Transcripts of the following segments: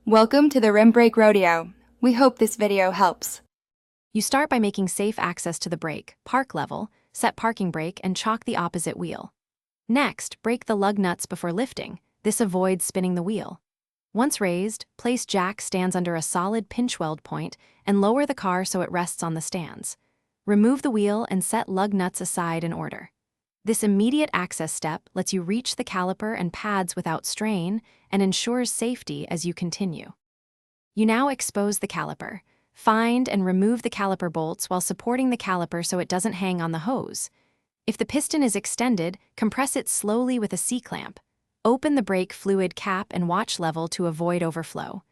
Welcome to the Rim Brake Rodeo. We hope this video helps. You start by making safe access to the brake, park level, set parking brake, and chock the opposite wheel. Next, brake the lug nuts before lifting. This avoids spinning the wheel. Once raised, place jack stands under a solid pinch weld point and lower the car so it rests on the stands. Remove the wheel and set lug nuts aside in order. This immediate access step lets you reach the caliper and pads without strain and ensures safety as you continue. You now expose the caliper. Find and remove the caliper bolts while supporting the caliper so it doesn't hang on the hose. If the piston is extended, compress it slowly with a C-clamp. Open the brake fluid cap and watch level to avoid overflow.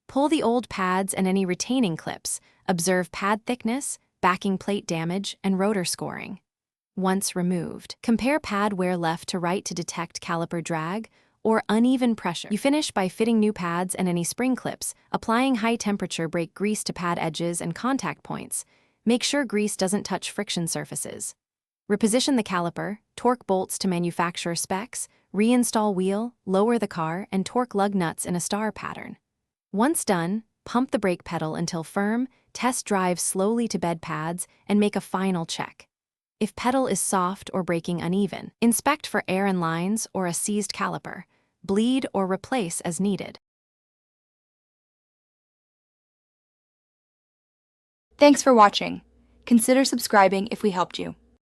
Pull the old pads and any retaining clips. Observe pad thickness, backing plate damage, and rotor scoring. Once removed, compare pad wear left to right to detect caliper drag or uneven pressure. You finish by fitting new pads and any spring clips, applying high-temperature brake grease to pad edges and contact points. Make sure grease doesn't touch friction surfaces. Reposition the caliper, torque bolts to manufacturer specs, reinstall wheel, lower the car, and torque lug nuts in a star pattern. Once done, pump the brake pedal until firm, test drive slowly to bed pads, and make a final check. If pedal is soft or braking uneven, inspect for air in lines or a seized caliper. Bleed or replace as needed. Thanks for watching. Consider subscribing if we helped you.